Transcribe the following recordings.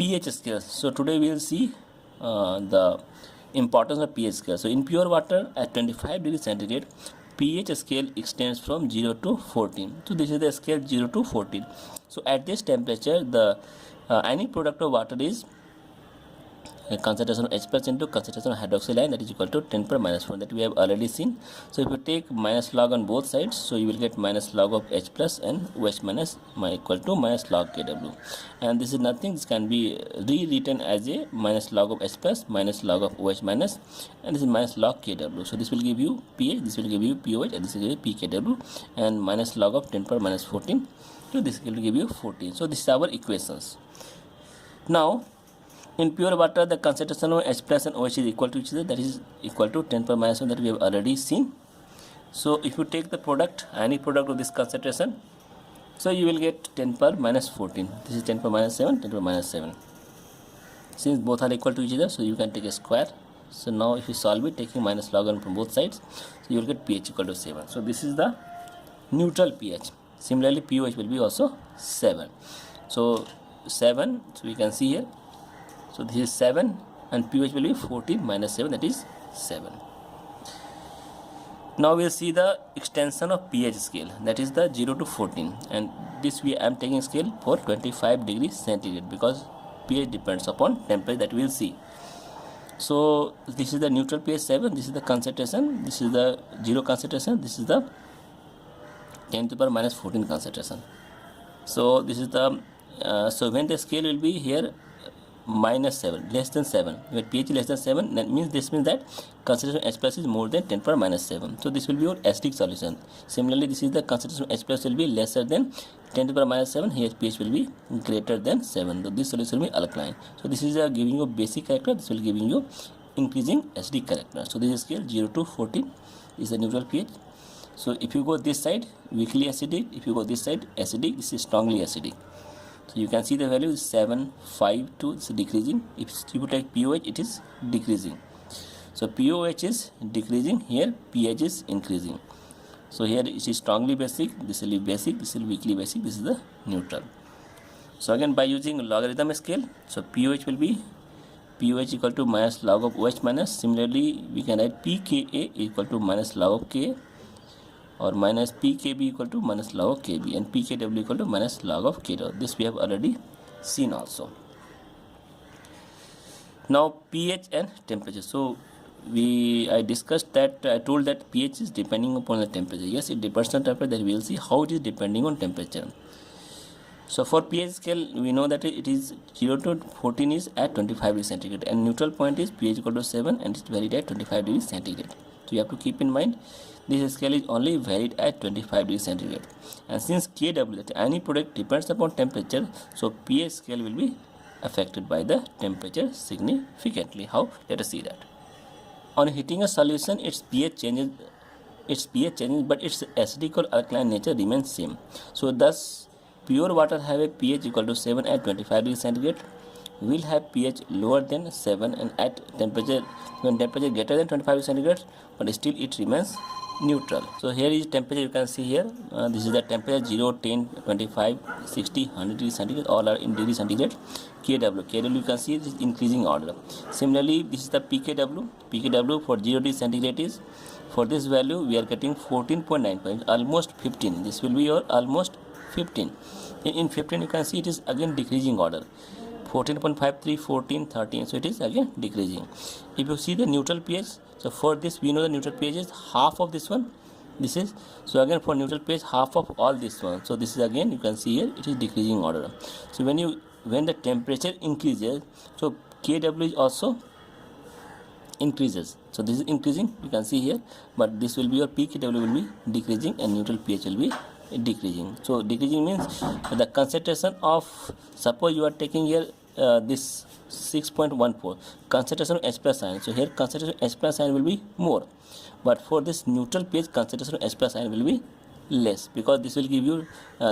pH scale. So today we will see the importance of pH scale. So in pure water at 25 degrees centigrade, pH scale extends from 0 to 14. So this is the scale 0 to 14. So at this temperature, the any product of water is concentration of H plus into concentration of hydroxyl ion, that is equal to 10 per minus 4, that we have already seen. So if you take minus log on both sides, so you will get minus log of H plus and OH minus equal to minus log Kw, and this is nothing, this can be rewritten as a minus log of H plus minus log of OH minus, and this is minus log Kw. So this will give you pH, this will give you pOH, and this will give you pKw, and minus log of 10 per minus 14, so this will give you 14. So this is our equations. Now in pure water, the concentration of H plus and OH is equal to each other, that is equal to 10 per minus 1, that we have already seen. So if you take the product, any product of this concentration, so you will get 10 per minus 14. This is 10 per minus 7, 10 per minus 7. Since both are equal to each other, so you can take a square. So now if you solve it, taking minus log on from both sides, so you will get pH equal to 7. So this is the neutral pH. Similarly, pOH will be also 7. So 7, so we can see here. So this is 7 and pH will be 14 minus 7, that is 7. Now we will see the extension of pH scale, that is the 0 to 14, and this I am taking scale for 25 degrees centigrade because pH depends upon temperature, that we will see. So this is the neutral pH 7, this is the concentration, this is the 0 concentration, this is the 10 to the power minus 14 concentration. So this is the so when the scale will be here minus 7, less than 7, when pH less than 7, that means that concentration of H plus is more than 10 per minus 7. So this will be your acidic solution. Similarly, this is the concentration of H plus will be lesser than 10 to the power minus 7, here pH will be greater than 7. So this solution will be alkaline. So this is giving you basic character, this will giving you increasing acidic character. So this is scale 0 to 14 is the neutral pH. So if you go this side, weakly acidic, if you go this side, acidic, this is strongly acidic. So you can see the value is 7, 5, 2, it's decreasing. If you take pOH, it is decreasing. So pOH is decreasing, here pH is increasing. So here it is strongly basic, this will be basic, this will be weakly basic, this is the neutral. So again by using logarithm scale, so pOH will be pOH equal to minus log of OH minus. Similarly, we can write pKa equal to minus log of Ka, or minus pKb equal to minus log of Kb, and pKw equal to minus log of Kw. This we have already seen also. Now pH and temperature. So I discussed that, I told that pH is depending upon the temperature. Yes, it depends on temperature, that we will see how it is depending on temperature. So for pH scale, we know that it is 0 to 14 is at 25 degrees centigrade, and neutral point is pH equal to 7 and it's varied at 25 degrees centigrade. So you have to keep in mind this scale is only varied at 25 degrees centigrade, and since Kw, that any product depends upon temperature, so pH scale will be affected by the temperature significantly. How? Let us see that. On heating a solution, its pH changes, but its acidic or alkaline nature remains same. So thus pure water have a pH equal to 7 at 25 degrees centigrade, will have pH lower than 7 and at temperature, when temperature greater than 25 degrees centigrade, but still it remains neutral. So here is temperature, you can see here, this is the temperature 0, 10, 25, 60, 100 degrees centigrade, all are in degrees centigrade. Kw you can see it is increasing order. Similarly, this is the pKw for 0 degrees centigrade is, for this value we are getting 14.9, almost 15. This will be your almost 15. In 15 you can see it is again decreasing order. 14.53, 14, 13, so it is again decreasing. If you see the neutral pH, so for this we know the neutral pH is half of this one, this is, so again for neutral pH half of all this one, so this is again you can see here it is decreasing order. So when the temperature increases, so Kw is also increases, so this is increasing, you can see here, but this will be your pKw will be decreasing and neutral pH will be decreasing. So decreasing means the concentration of, suppose you are taking here this 6.14 concentration of H plus ion, so here concentration of H plus ion will be more, but for this neutral pH concentration of H plus ion will be less, because this will give you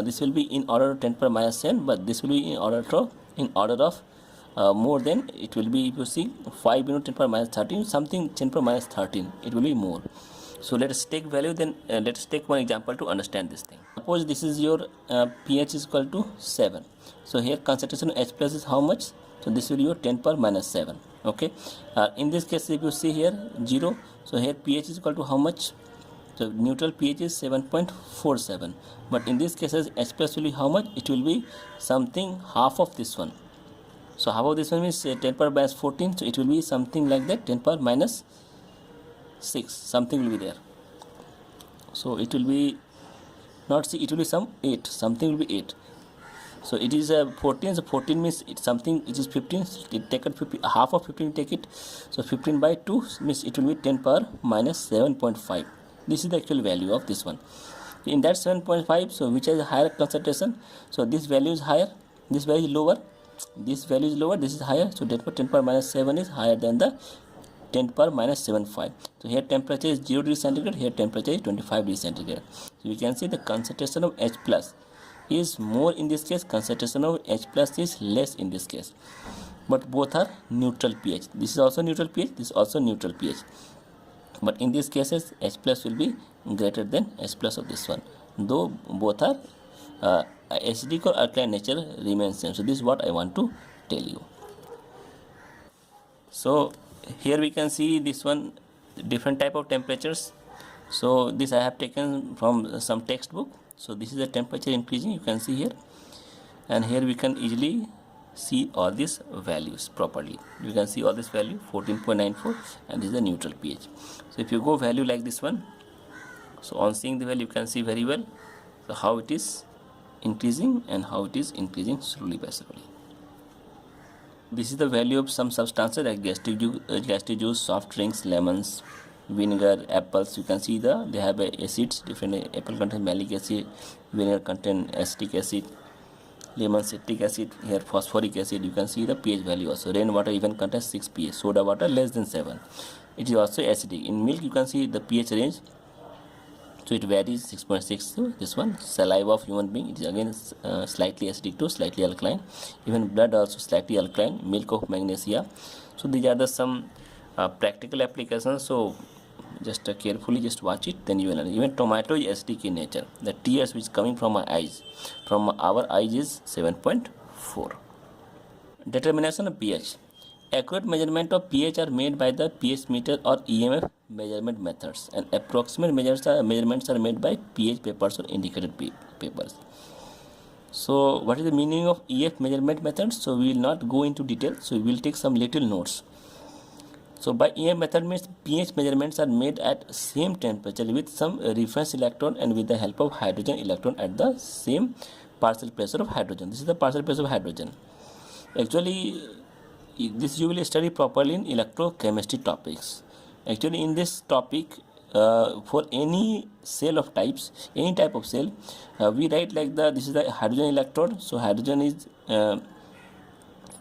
this will be in order of 10 per minus 10, but this will be in order of more than, it will be, if you see 5 into 10 per minus 13, something 10 per minus 13, it will be more. So let us take value, then let us take one example to understand this thing. Suppose this is your pH is equal to 7. So here concentration of H plus is how much? so this will be your 10 power minus 7. Okay, in this case if you see here 0, so here pH is equal to how much? So neutral pH is 7.47, but in this case H plus will be how much? It will be something half of this one. So half of this one means 10 power minus 14, so it will be something like that, 10 power minus 6, something will be there. So it will be not C, it will be some 8, something will be 8. So it is 14, so 14 means it's something, it is 15, it take it 50, half of 15 take it, so 15 by 2 means it will be 10 power minus 7.5. This is the actual value of this one. In that 7.5, so which has a higher concentration? So this value is higher, this value is lower, this value is lower, this is higher, so therefore 10 power minus 7 is higher than the 10 power minus 7.5. So here temperature is 0 degree centigrade, here temperature is 25 degree centigrade. So we can see the concentration of H plus is more in this case, concentration of H plus is less in this case, but both are neutral pH. This is also neutral pH, this is also neutral pH, but in these cases H plus will be greater than H plus of this one, though both are acidic or alkaline nature remains same. So this is what I want to tell you. So here we can see this one, different type of temperatures. So this I have taken from some textbook. So this is the temperature increasing, you can see here, and here we can easily see all these values properly. You can see all this value 14.94, and this is the neutral pH. So if you go value like this one, so on seeing the value you can see very well so how it is increasing and how it is increasing slowly by slowly. This is the value of some substances like gastric juice, soft drinks, lemons, vinegar, apples. You can see they have acids, different. Apple contains malic acid, vinegar contains acetic acid, lemon citric acid, here phosphoric acid. You can see the pH value also. Rainwater even contains 6 pH, soda water less than 7. It is also acidic. In milk you can see the pH range, so it varies 6.6 to this one. Saliva of human being, it is again slightly acidic to slightly alkaline. Even blood also slightly alkaline. Milk of magnesia. So these are the some practical applications. So just carefully just watch it, then you will learn. Even tomato is acidic in nature. The tears which is coming from our eyes is 7.4. Determination of pH. Accurate measurement of pH are made by the pH meter or EMF measurement methods, and approximate measurements are made by pH papers or indicated papers. So what is the meaning of EF measurement methods? So we will not go into detail, so we will take some little notes. So by EM method means pH measurements are made at same temperature with some reference electron and with the help of hydrogen electron at the same partial pressure of hydrogen. This is the partial pressure of hydrogen. Actually, this you will study properly in electrochemistry topics. Actually, in this topic, for any cell of types, any type of cell, we write like this is the hydrogen electrode. So hydrogen is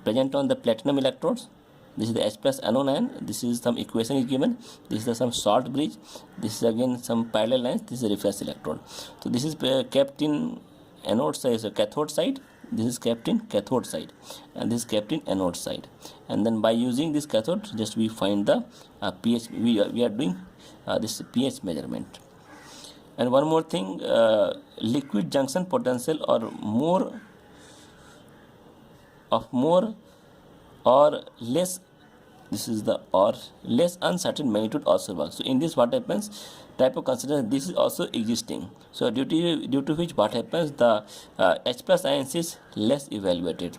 present on the platinum electrodes. This is the H plus anode ion. This is some equation is given. This is some salt bridge. This is again some parallel lines. This is a reference electrode. So this is kept in anode side, so cathode side. This is kept in cathode side, and this is kept in anode side. And then by using this cathode, just we find the pH. We are doing this pH measurement. And one more thing, liquid junction potential or more or less, this is the or less uncertain magnitude also works. So in this what happens, type of consideration this is also existing. So due to which what happens, the H plus ions is less evaluated.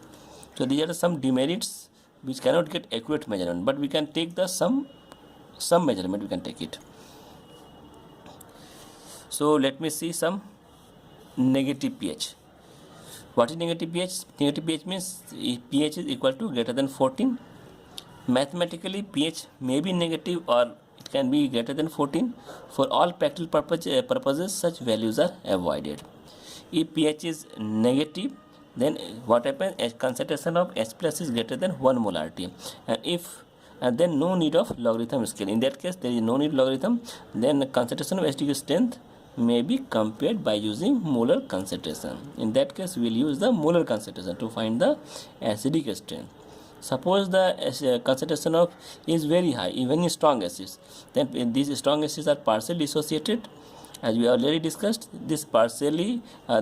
So these are some demerits which cannot get accurate measurement, but we can take the some measurement, we can take it. So let me see some negative pH. What is negative pH? Negative pH means pH is equal to greater than 14. Mathematically, pH may be negative or it can be greater than 14. For all practical purposes, such values are avoided. If pH is negative, then what happens? A concentration of H plus is greater than 1 molarity. And then no need of logarithm scale. In that case, there is no need logarithm. Then the concentration of acidic strength may be compared by using molar concentration. In that case, we will use the molar concentration to find the acidic strength. Suppose the concentration of is very high, even in strong acids, then these strong acids are partially dissociated, as we already discussed, this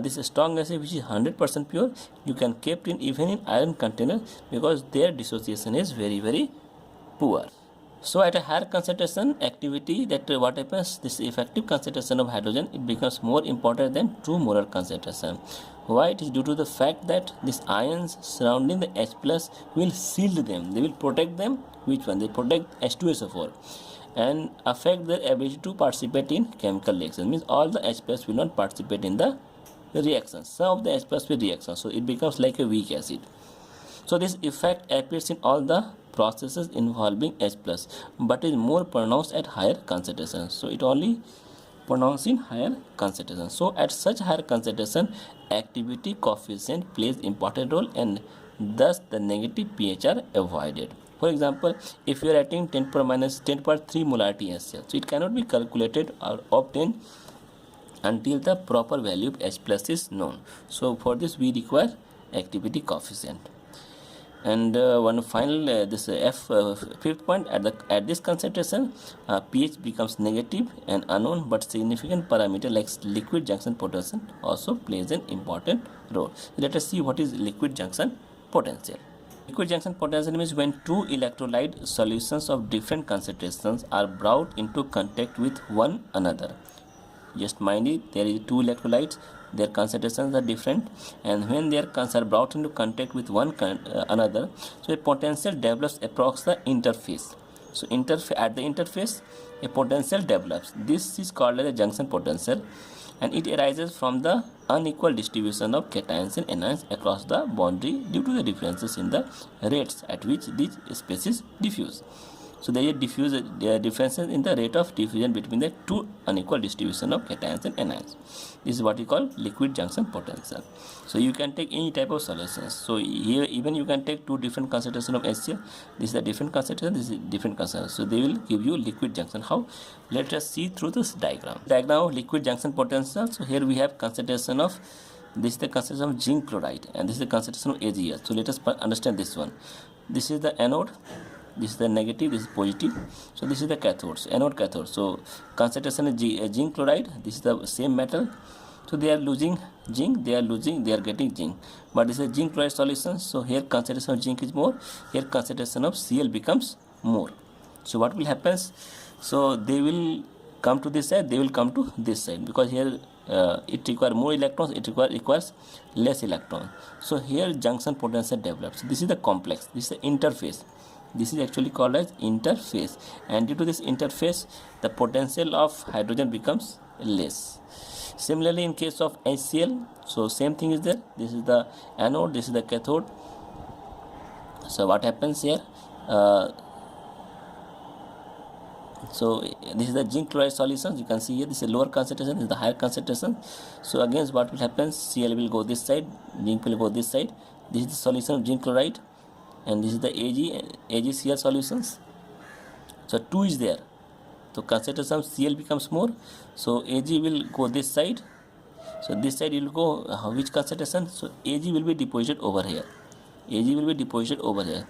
this strong acid which is 100% pure, you can keep in even in iron container because their dissociation is very poor. So at a higher concentration activity, that what happens, this effective concentration of hydrogen, it becomes more important than true molar concentration. Why? It is due to the fact that these ions surrounding the H plus will shield them, they will protect them. Which one? They protect H2SO4 and affect their ability to participate in chemical reactions. Means all the H plus will not participate in the reaction, some of the H plus will reaction, so it becomes like a weak acid. So this effect appears in all the processes involving H plus, but is more pronounced at higher concentration. So it only pronounced in higher concentration. So at such higher concentration, activity coefficient plays important role, and thus the negative pH are avoided. For example, if you are adding 10 power minus 10 power 3 molarity HCl, so it cannot be calculated or obtained until the proper value of H plus is known. So for this we require activity coefficient. And one final fifth point, at this concentration, pH becomes negative, and unknown but significant parameter like liquid junction potential also plays an important role. Let us see what is liquid junction potential. Liquid junction potential means when two electrolyte solutions of different concentrations are brought into contact with one another. Just mind it, there is two electrolytes, their concentrations are different, and when their are brought into contact with one another, so a potential develops across the interface. So at the interface, a potential develops. This is called as a junction potential, and it arises from the unequal distribution of cations and anions across the boundary due to the differences in the rates at which these species diffuse. So there is differences in the rate of diffusion between the two unequal distribution of cations and anions. This is what we call liquid junction potential. So you can take any type of solutions. So here even you can take two different concentration of HCl. This is a different concentration, this is different concentration. So they will give you liquid junction. How? Let us see through this diagram. Diagram of liquid junction potential. So here we have concentration of, this is the concentration of zinc chloride, and this is the concentration of AgL. So let us understand this one. This is the anode, this is the negative, this is positive. So this is the cathode, so anode cathode. So concentration is zinc chloride, this is the same metal. So they are losing zinc, they are getting zinc, but this is a zinc chloride solution. So here concentration of zinc is more, here concentration of Cl becomes more. So what will happen? So they will come to this side, they will come to this side, because here it requires more electrons, it requires less electrons. So here junction potential develops. This is the complex, this is the interface. This is actually called as interface, and due to this interface, the potential of hydrogen becomes less. Similarly, in case of HCl, so same thing is there. This is the anode, this is the cathode. So what happens here? So this is the zinc chloride solution. You can see here this is a lower concentration, this is the higher concentration. So again, what will happen? Cl will go this side, zinc will go this side. This is the solution of zinc chloride, and this is the AgCl solutions. So 2 is there, so concentration of Cl becomes more, so Ag will go this side. So this side will go which concentration? So Ag will be deposited over here, Ag will be deposited over here.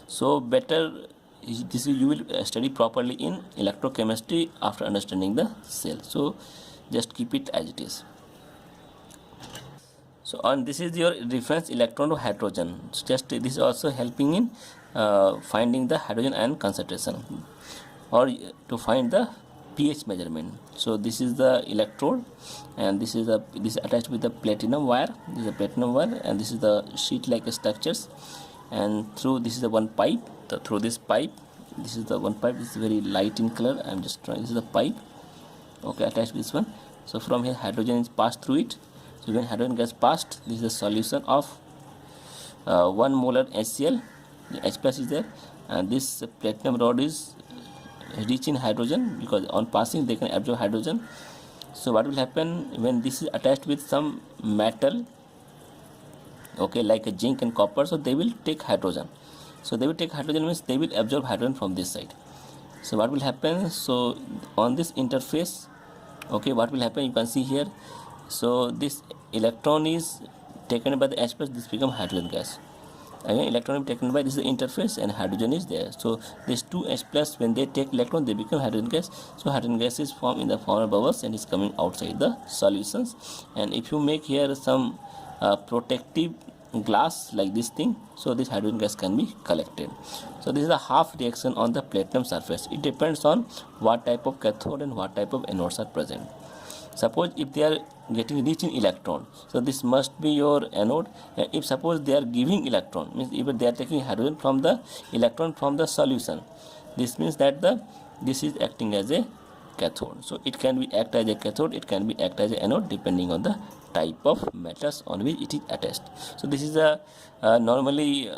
So better this you will study properly in electrochemistry after understanding the cell. So just keep it as it is. So on this is your reference electron to hydrogen. So just this is also helping in finding the hydrogen ion concentration or to find the pH measurement. So this is the electrode, and this is attached with the platinum wire. This is a platinum wire, and this is the sheet like structures, and through this is the one pipe. Through this pipe, this is the one pipe. This is very light in color. I am just trying. This is the pipe. Okay, attached with this one. So from here hydrogen is passed through it. So when hydrogen gets passed, this is the solution of 1 molar HCl. The H plus is there, and this platinum rod is rich in hydrogen because on passing they can absorb hydrogen. So what will happen when this is attached with some metal, okay, like a zinc and copper? So they will take hydrogen. So they will take hydrogen means they will absorb hydrogen from this side. So what will happen? So on this interface, okay, what will happen? You can see here. So this electron is taken by the H plus, this become hydrogen gas. Again, electron will be taken by this is the interface, and hydrogen is there. So these two H plus, when they take electron, they become hydrogen gas. So hydrogen gas is formed in the form of bubbles and is coming outside the solutions. And if you make here some protective glass like this thing, so this hydrogen gas can be collected. So this is a half reaction on the platinum surface. It depends on what type of cathode and what type of anodes are present. Suppose if they are getting rich in electron, so this must be your anode. If suppose they are giving electron, means if they are taking hydrogen from the electron from the solution, this means that this is acting as a cathode. So it can be act as a cathode, it can be act as an anode, depending on the type of metals on which it is attached. So this is a normally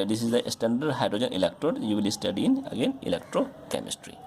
this is a standard hydrogen electrode you will study in again electrochemistry.